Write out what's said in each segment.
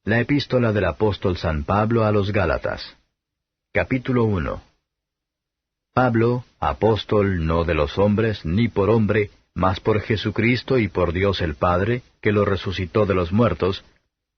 La epístola del apóstol San Pablo a los Gálatas. Capítulo 1. Pablo, apóstol no de los hombres, ni por hombre, mas por Jesucristo y por Dios el Padre, que lo resucitó de los muertos,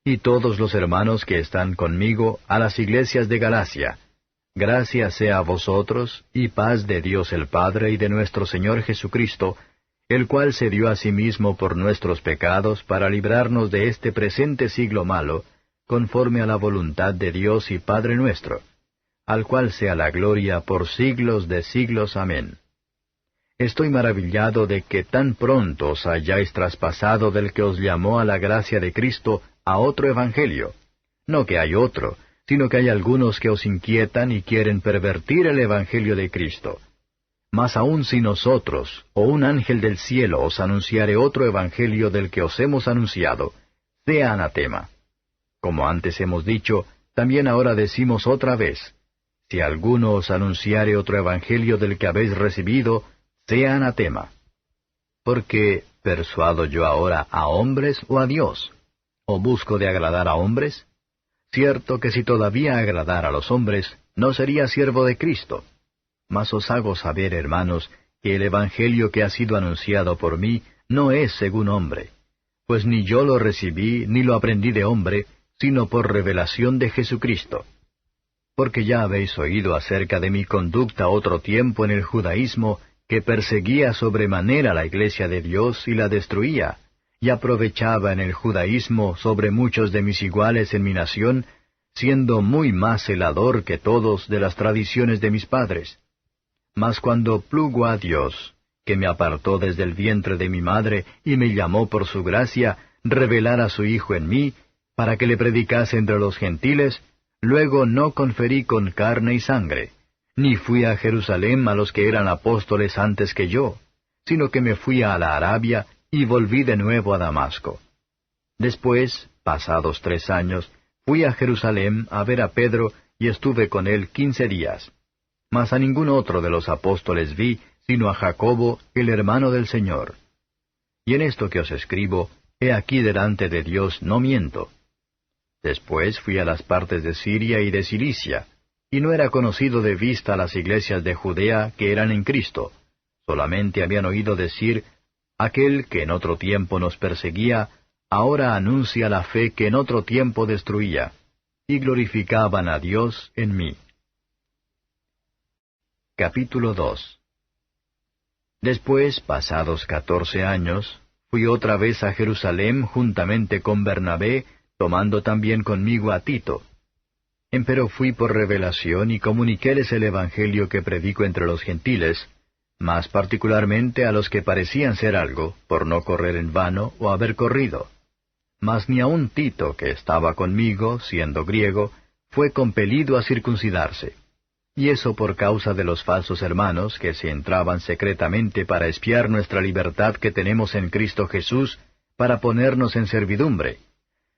y todos los hermanos que están conmigo a las iglesias de Galacia. Gracia sea a vosotros, y paz de Dios el Padre y de nuestro Señor Jesucristo, el cual se dio a sí mismo por nuestros pecados para librarnos de este presente siglo malo, conforme a la voluntad de Dios y Padre nuestro, al cual sea la gloria por siglos de siglos. Amén. Estoy maravillado de que tan pronto os hayáis traspasado del que os llamó a la gracia de Cristo a otro evangelio. No que hay otro, sino que hay algunos que os inquietan y quieren pervertir el evangelio de Cristo. Mas aun si nosotros, o un ángel del cielo, os anunciare otro evangelio del que os hemos anunciado, sea anatema. Como antes hemos dicho, también ahora decimos otra vez, si alguno os anunciare otro evangelio del que habéis recibido, sea anatema. Porque, ¿persuado yo ahora a hombres o a Dios? ¿O busco de agradar a hombres? Cierto que si todavía agradara a los hombres, no sería siervo de Cristo. Mas os hago saber, hermanos, que el evangelio que ha sido anunciado por mí no es según hombre. Pues ni yo lo recibí ni lo aprendí de hombre, sino por revelación de Jesucristo. Porque ya habéis oído acerca de mi conducta otro tiempo en el judaísmo, que perseguía sobremanera la iglesia de Dios y la destruía, y aprovechaba en el judaísmo sobre muchos de mis iguales en mi nación, siendo muy más celador que todos de las tradiciones de mis padres. Mas cuando plugo a Dios, que me apartó desde el vientre de mi madre y me llamó por su gracia, revelar a su Hijo en mí, para que le predicase entre los gentiles, luego no conferí con carne y sangre, ni fui a Jerusalén a los que eran apóstoles antes que yo, sino que me fui a la Arabia y volví de nuevo a Damasco. Después, pasados 3 años, fui a Jerusalén a ver a Pedro y estuve con él 15 días. Mas a ningún otro de los apóstoles vi, sino a Jacobo, el hermano del Señor. Y en esto que os escribo, he aquí delante de Dios no miento. Después fui a las partes de Siria y de Cilicia, y no era conocido de vista las iglesias de Judea que eran en Cristo. Solamente habían oído decir, aquel que en otro tiempo nos perseguía, ahora anuncia la fe que en otro tiempo destruía, y glorificaban a Dios en mí. Capítulo 2. Después, pasados 14 años, fui otra vez a Jerusalén juntamente con Bernabé, tomando también conmigo a Tito. Empero fui por revelación y comuniquéles el evangelio que predico entre los gentiles, más particularmente a los que parecían ser algo, por no correr en vano o haber corrido. Mas ni aun Tito, que estaba conmigo, siendo griego, fue compelido a circuncidarse. Y eso por causa de los falsos hermanos que se entraban secretamente para espiar nuestra libertad que tenemos en Cristo Jesús, para ponernos en servidumbre,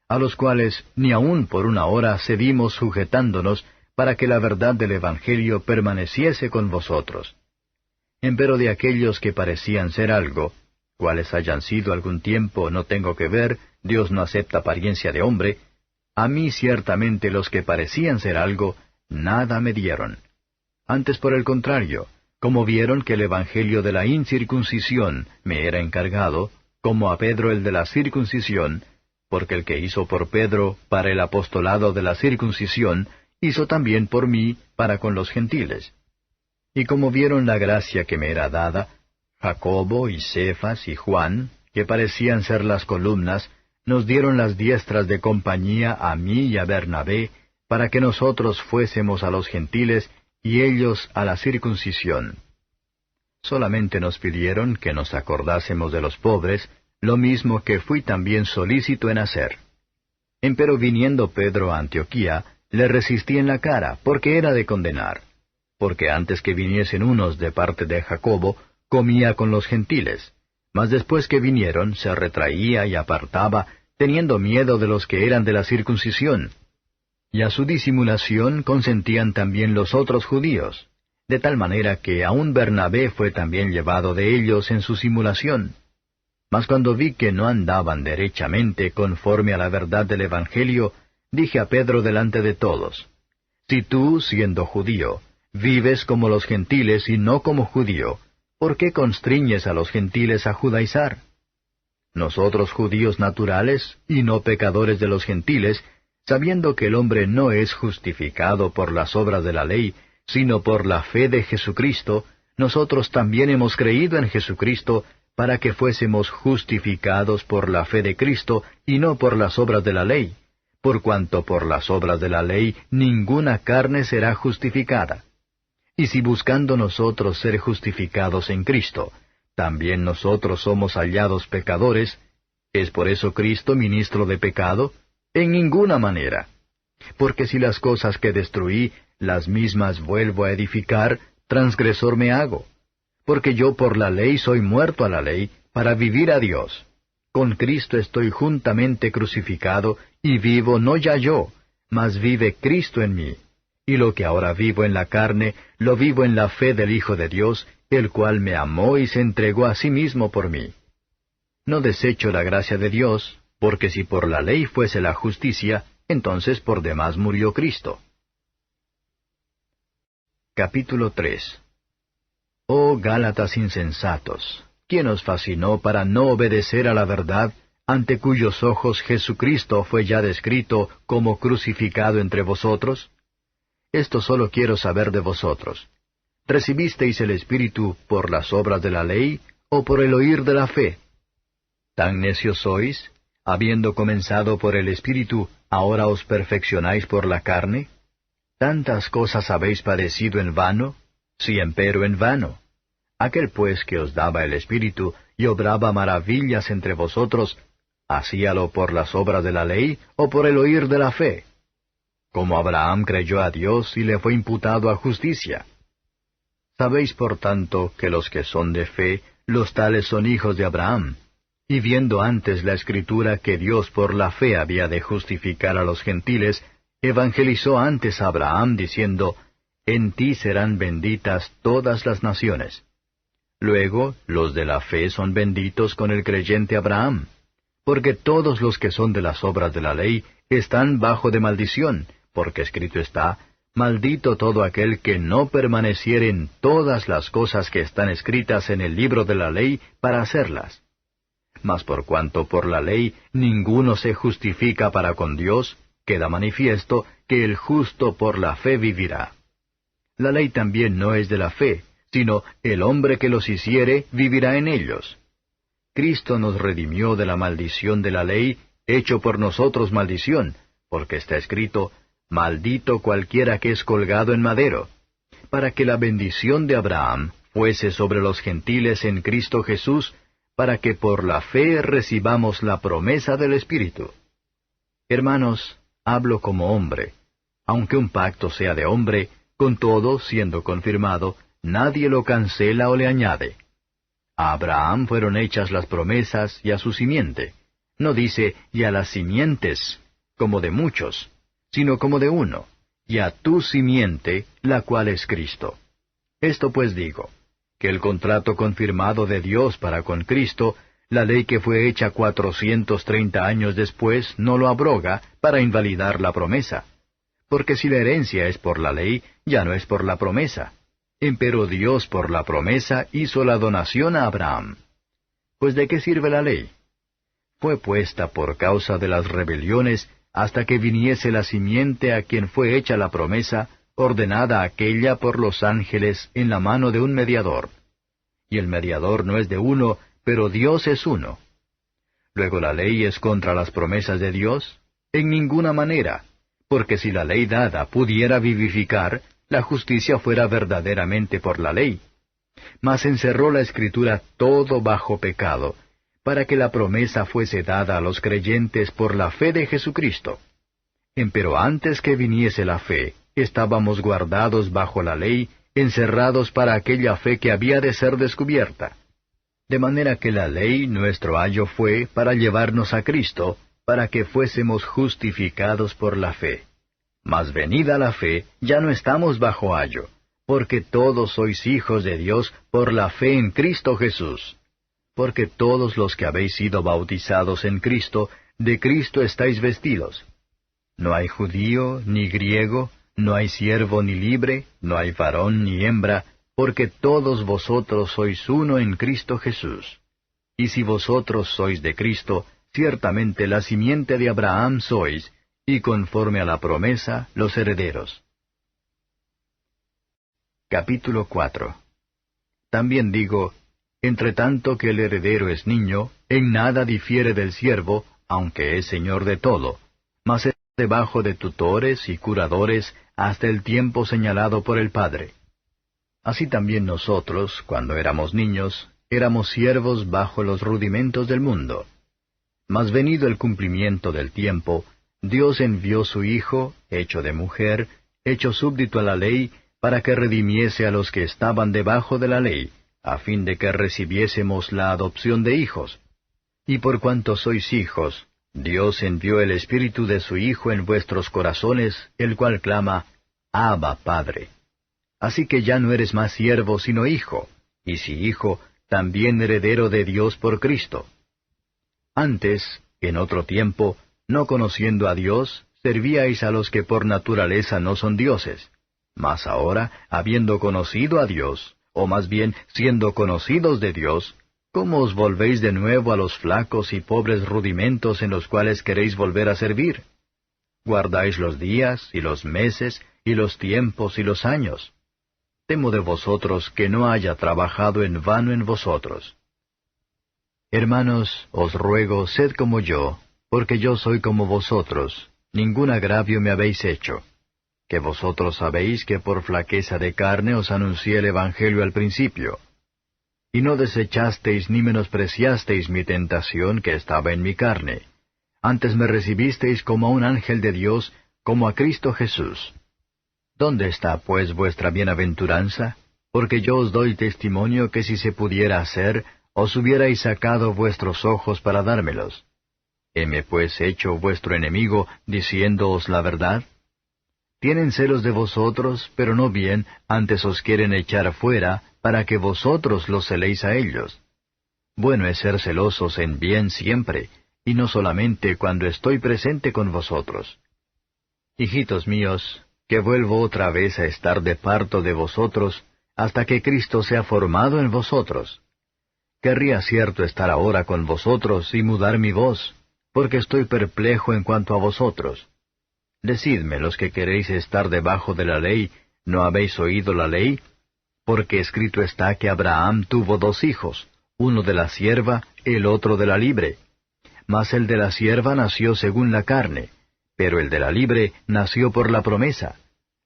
a los cuales ni aun por una hora cedimos sujetándonos para que la verdad del Evangelio permaneciese con vosotros. Empero de aquellos que parecían ser algo, cuales hayan sido algún tiempo no tengo que ver, Dios no acepta apariencia de hombre, a mí ciertamente los que parecían ser algo, nada me dieron. Antes por el contrario, como vieron que el Evangelio de la incircuncisión me era encargado, como a Pedro el de la circuncisión, porque el que hizo por Pedro para el apostolado de la circuncisión, hizo también por mí para con los gentiles. Y como vieron la gracia que me era dada, Jacobo y Cefas y Juan, que parecían ser las columnas, nos dieron las diestras de compañía a mí y a Bernabé, para que nosotros fuésemos a los gentiles y ellos a la circuncisión. Solamente nos pidieron que nos acordásemos de los pobres, lo mismo que fui también solícito en hacer. Empero viniendo Pedro a Antioquía, le resistí en la cara, porque era de condenar. Porque antes que viniesen unos de parte de Jacobo, comía con los gentiles. Mas después que vinieron, se retraía y apartaba, teniendo miedo de los que eran de la circuncisión. Y a su disimulación consentían también los otros judíos, de tal manera que aun Bernabé fue también llevado de ellos en su simulación. Mas cuando vi que no andaban derechamente conforme a la verdad del Evangelio, Dije a Pedro delante de todos, si tú, siendo judío, vives como los gentiles y no como judío, ¿por qué constriñes a los gentiles a judaizar? Nosotros judíos naturales, y no pecadores de los gentiles, sabiendo que el hombre no es justificado por las obras de la ley, sino por la fe de Jesucristo, nosotros también hemos creído en Jesucristo, para que fuésemos justificados por la fe de Cristo, y no por las obras de la ley, por cuanto por las obras de la ley ninguna carne será justificada. Y si buscando nosotros ser justificados en Cristo, también nosotros somos hallados pecadores, ¿es por eso Cristo ministro de pecado? En ninguna manera. Porque si las cosas que destruí, las mismas vuelvo a edificar, transgresor me hago. Porque yo por la ley soy muerto a la ley, para vivir a Dios. Con Cristo estoy juntamente crucificado, y vivo no ya yo, mas vive Cristo en mí. Y lo que ahora vivo en la carne, lo vivo en la fe del Hijo de Dios, el cual me amó y se entregó a sí mismo por mí. No desecho la gracia de Dios, porque si por la ley fuese la justicia, entonces por demás murió Cristo. Capítulo 3. Oh Gálatas insensatos, ¿quién os fascinó para no obedecer a la verdad, ante cuyos ojos Jesucristo fue ya descrito como crucificado entre vosotros? Esto solo quiero saber de vosotros. ¿Recibisteis el Espíritu por las obras de la ley, o por el oír de la fe? ¿Tan necios sois? Habiendo comenzado por el Espíritu, ¿ahora os perfeccionáis por la carne? ¿Tantas cosas habéis padecido en vano? Sí, empero en vano. Aquel pues que os daba el Espíritu, y obraba maravillas entre vosotros, ¿hacíalo por las obras de la ley, o por el oír de la fe? Como Abraham creyó a Dios, y le fue imputado a justicia. Sabéis por tanto que los que son de fe, los tales son hijos de Abraham. Y viendo antes la Escritura que Dios por la fe había de justificar a los gentiles, evangelizó antes a Abraham diciendo, en ti serán benditas todas las naciones. Luego, los de la fe son benditos con el creyente Abraham, porque todos los que son de las obras de la ley están bajo de maldición, porque escrito está, maldito todo aquel que no permaneciere en todas las cosas que están escritas en el libro de la ley para hacerlas. Mas por cuanto por la ley ninguno se justifica para con Dios, queda manifiesto que el justo por la fe vivirá. La ley también no es de la fe, sino el hombre que los hiciere vivirá en ellos. Cristo nos redimió de la maldición de la ley, hecho por nosotros maldición, porque está escrito, maldito cualquiera que es colgado en madero, para que la bendición de Abraham fuese sobre los gentiles en Cristo Jesús, para que por la fe recibamos la promesa del Espíritu. Hermanos, hablo como hombre. Aunque un pacto sea de hombre, con todo, siendo confirmado, nadie lo cancela o le añade. A Abraham fueron hechas las promesas y a su simiente. No dice, y a las simientes, como de muchos, sino como de uno, y a tu simiente, la cual es Cristo. Esto pues digo, que el contrato confirmado de Dios para con Cristo, la ley que fue hecha 430 años después, no lo abroga para invalidar la promesa. Porque si la herencia es por la ley, ya no es por la promesa. Empero Dios por la promesa hizo la donación a Abraham. Pues ¿de qué sirve la ley? Fue puesta por causa de las rebeliones hasta que viniese la simiente a quien fue hecha la promesa, ordenada aquella por los ángeles en la mano de un mediador. Y el mediador no es de uno, pero Dios es uno. Luego la ley es contra las promesas de Dios, en ninguna manera, porque si la ley dada pudiera vivificar, la justicia fuera verdaderamente por la ley. Mas encerró la Escritura todo bajo pecado, para que la promesa fuese dada a los creyentes por la fe de Jesucristo. Empero antes que viniese la fe, estábamos guardados bajo la ley, encerrados para aquella fe que había de ser descubierta. De manera que la ley nuestro ayo fue para llevarnos a Cristo, para que fuésemos justificados por la fe. Mas venida la fe, ya no estamos bajo ayo, porque todos sois hijos de Dios por la fe en Cristo Jesús. Porque todos los que habéis sido bautizados en Cristo, de Cristo estáis vestidos. No hay judío ni griego, no hay siervo ni libre, no hay varón ni hembra, porque todos vosotros sois uno en Cristo Jesús. Y si vosotros sois de Cristo, ciertamente la simiente de Abraham sois, y conforme a la promesa, los herederos. Capítulo 4. También digo, entre tanto que el heredero es niño, en nada difiere del siervo, aunque es señor de todo, mas es debajo de tutores y curadores hasta el tiempo señalado por el Padre. Así también nosotros, cuando éramos niños, éramos siervos bajo los rudimentos del mundo. Mas venido el cumplimiento del tiempo, Dios envió su Hijo, hecho de mujer, hecho súbdito a la ley, para que redimiese a los que estaban debajo de la ley, a fin de que recibiésemos la adopción de hijos. Y por cuanto sois hijos, Dios envió el Espíritu de su Hijo en vuestros corazones, el cual clama, Abba, Padre. Así que ya no eres más siervo sino hijo, y si hijo, también heredero de Dios por Cristo. Antes, en otro tiempo, no conociendo a Dios, servíais a los que por naturaleza no son dioses. Mas ahora, habiendo conocido a Dios, o más bien siendo conocidos de Dios, ¿cómo os volvéis de nuevo a los flacos y pobres rudimentos en los cuales queréis volver a servir? Guardáis los días, y los meses, y los tiempos, y los años. Temo de vosotros que no haya trabajado en vano en vosotros. Hermanos, os ruego, sed como yo, porque yo soy como vosotros, ningún agravio me habéis hecho. Que vosotros sabéis que por flaqueza de carne os anuncié el Evangelio al principio. Y no desechasteis ni menospreciasteis mi tentación que estaba en mi carne. Antes me recibisteis como a un ángel de Dios, como a Cristo Jesús. ¿Dónde está, pues, vuestra bienaventuranza? Porque yo os doy testimonio que si se pudiera hacer, os hubierais sacado vuestros ojos para dármelos. ¿Heme pues hecho vuestro enemigo, diciéndoos la verdad? Tienen celos de vosotros, pero no bien, antes os quieren echar fuera, para que vosotros los celéis a ellos. Bueno es ser celosos en bien siempre, y no solamente cuando estoy presente con vosotros. Hijitos míos, que vuelvo otra vez a estar de parto de vosotros, hasta que Cristo sea formado en vosotros. Querría cierto estar ahora con vosotros y mudar mi voz, porque estoy perplejo en cuanto a vosotros. Decidme, los que queréis estar debajo de la ley, ¿no habéis oído la ley? Porque escrito está que Abraham tuvo 2 hijos, uno de la sierva, el otro de la libre. Mas el de la sierva nació según la carne, pero el de la libre nació por la promesa,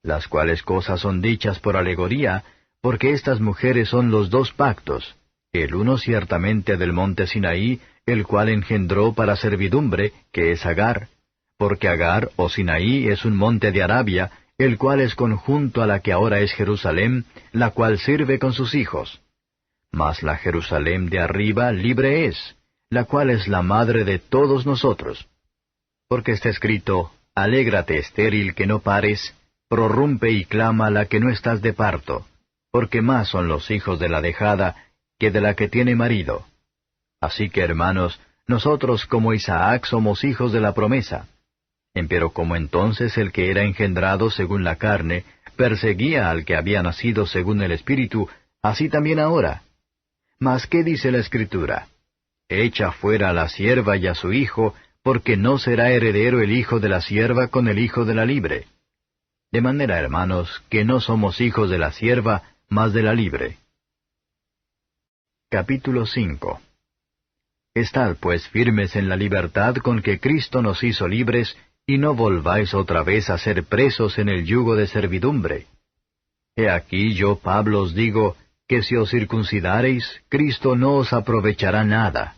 las cuales cosas son dichas por alegoría, porque estas mujeres son los 2 pactos, el uno ciertamente del monte Sinaí, el cual engendró para servidumbre, que es Agar, porque Agar o Sinaí es un monte de Arabia, el cual es conjunto a la que ahora es Jerusalén, la cual sirve con sus hijos. Mas la Jerusalén de arriba libre es, la cual es la madre de todos nosotros. Porque está escrito, Alégrate, estéril, que no pares, prorrumpe y clama la que no estás de parto, porque más son los hijos de la dejada que de la que tiene marido. Así que, hermanos, nosotros como Isaac somos hijos de la promesa. Empero como entonces el que era engendrado según la carne, perseguía al que había nacido según el Espíritu, así también ahora. Mas ¿qué dice la Escritura? Echa fuera a la sierva y a su hijo, porque no será heredero el hijo de la sierva con el hijo de la libre. De manera, hermanos, que no somos hijos de la sierva, mas de la libre. Capítulo 5. Estad pues firmes en la libertad con que Cristo nos hizo libres, y no volváis otra vez a ser presos en el yugo de servidumbre. He aquí yo, Pablo, os digo, que si os circuncidareis, Cristo no os aprovechará nada.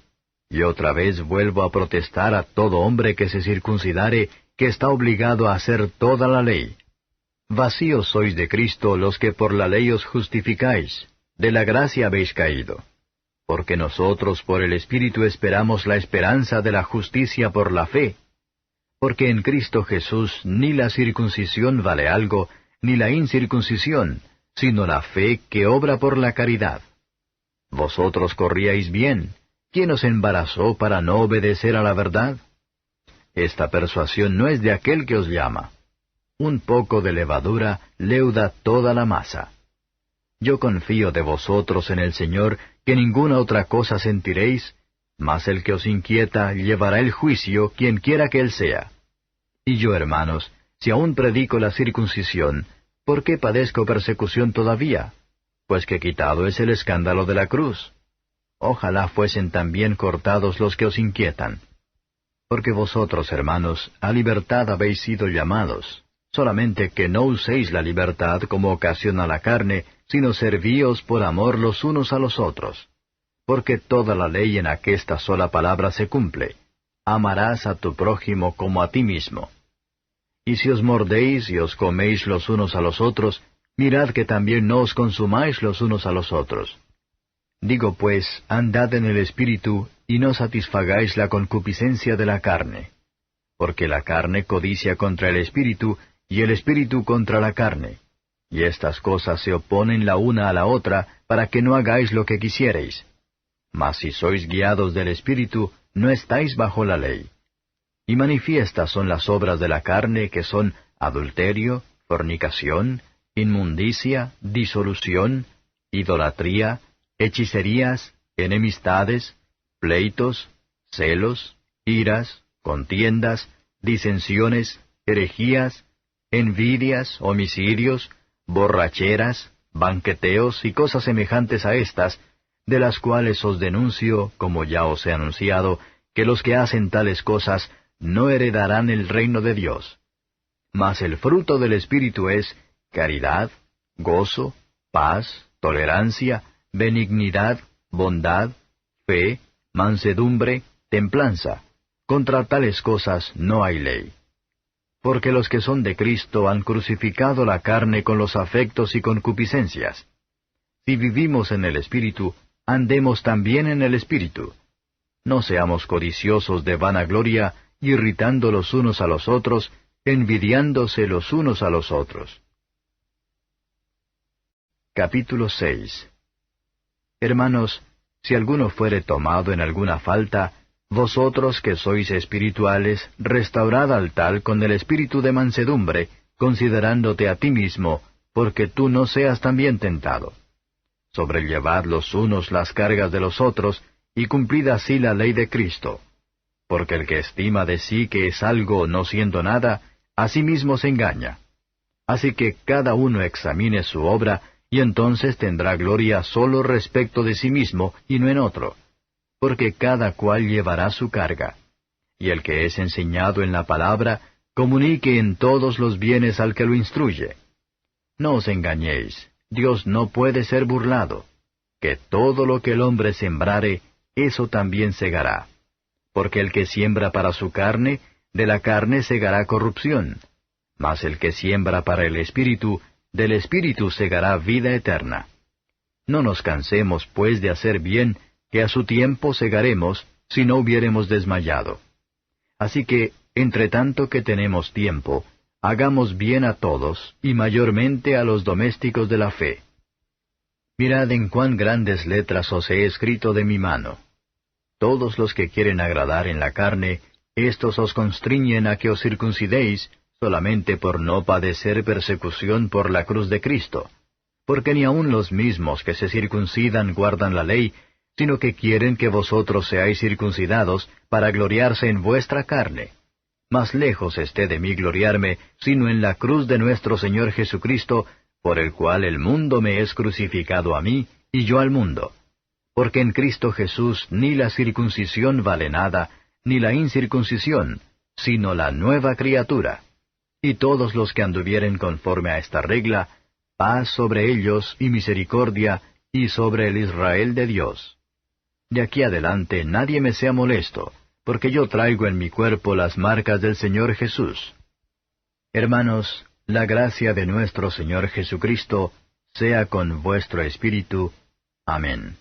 Y otra vez vuelvo a protestar a todo hombre que se circuncidare, que está obligado a hacer toda la ley. Vacíos sois de Cristo los que por la ley os justificáis, de la gracia habéis caído. Porque nosotros por el Espíritu esperamos la esperanza de la justicia por la fe. Porque en Cristo Jesús ni la circuncisión vale algo, ni la incircuncisión, sino la fe que obra por la caridad. Vosotros corríais bien. ¿Quién os embarazó para no obedecer a la verdad? esta persuasión no es de aquel que os llama. Un poco de levadura leuda toda la masa. Yo confío de vosotros en el Señor, que ninguna otra cosa sentiréis, mas el que os inquieta llevará el juicio, quien quiera que él sea. Y yo, hermanos, si aún predico la circuncisión, ¿por qué padezco persecución todavía? Pues que quitado es el escándalo de la cruz. Ojalá fuesen también cortados los que os inquietan. Porque vosotros, hermanos, a libertad habéis sido llamados, solamente que no uséis la libertad como ocasión a la carne, sino servíos por amor los unos a los otros. Porque toda la ley en aquesta sola palabra se cumple: amarás a tu prójimo como a ti mismo. Y si os mordéis y os coméis los unos a los otros, mirad que también no os consumáis los unos a los otros. Digo pues, andad en el Espíritu, y no satisfagáis la concupiscencia de la carne. Porque la carne codicia contra el Espíritu, y el Espíritu contra la carne. Y estas cosas se oponen la una a la otra, para que no hagáis lo que quisiereis. Mas si sois guiados del Espíritu, no estáis bajo la ley. Y manifiestas son las obras de la carne, que son adulterio, fornicación, inmundicia, disolución, idolatría, hechicerías, enemistades, pleitos, celos, iras, contiendas, disensiones, herejías, envidias, homicidios, borracheras, banqueteos y cosas semejantes a estas, de las cuales os denuncio, como ya os he anunciado, que los que hacen tales cosas no heredarán el reino de Dios. Mas el fruto del Espíritu es caridad, gozo, paz, tolerancia, benignidad, bondad, fe, mansedumbre, templanza. Contra tales cosas no hay ley. Porque los que son de Cristo han crucificado la carne con los afectos y concupiscencias. Si vivimos en el Espíritu, andemos también en el Espíritu. No seamos codiciosos de vanagloria, irritando los unos a los otros, envidiándose los unos a los otros. Capítulo 6. Hermanos, si alguno fuere tomado en alguna falta, vosotros que sois espirituales, restaurad al tal con el espíritu de mansedumbre, considerándote a ti mismo, porque tú no seas también tentado. Sobrellevad los unos las cargas de los otros, y cumplid así la ley de Cristo. Porque el que estima de sí que es algo no siendo nada, a sí mismo se engaña. Así que cada uno examine su obra, y entonces tendrá gloria solo respecto de sí mismo, y no en otro. Porque cada cual llevará su carga. Y el que es enseñado en la palabra, comunique en todos los bienes al que lo instruye. No os engañéis, Dios no puede ser burlado, que todo lo que el hombre sembrare, eso también segará. Porque el que siembra para su carne, de la carne segará corrupción, mas el que siembra para el Espíritu, del Espíritu segará vida eterna. No nos cansemos, pues, de hacer bien, que a su tiempo segaremos, si no hubiéremos desmayado. Así que, entre tanto que tenemos tiempo, hagamos bien a todos, y mayormente a los domésticos de la fe. Mirad en cuán grandes letras os he escrito de mi mano. Todos los que quieren agradar en la carne, éstos os constriñen a que os circuncidéis, solamente por no padecer persecución por la cruz de Cristo. Porque ni aun los mismos que se circuncidan guardan la ley, sino que quieren que vosotros seáis circuncidados para gloriarse en vuestra carne. Mas lejos esté de mí gloriarme, sino en la cruz de nuestro Señor Jesucristo, por el cual el mundo me es crucificado a mí, y yo al mundo. Porque en Cristo Jesús ni la circuncisión vale nada, ni la incircuncisión, sino la nueva criatura. Y todos los que anduvieren conforme a esta regla, paz sobre ellos y misericordia, y sobre el Israel de Dios. De aquí adelante nadie me sea molesto, porque yo traigo en mi cuerpo las marcas del Señor Jesús. Hermanos, la gracia de nuestro Señor Jesucristo sea con vuestro espíritu. Amén.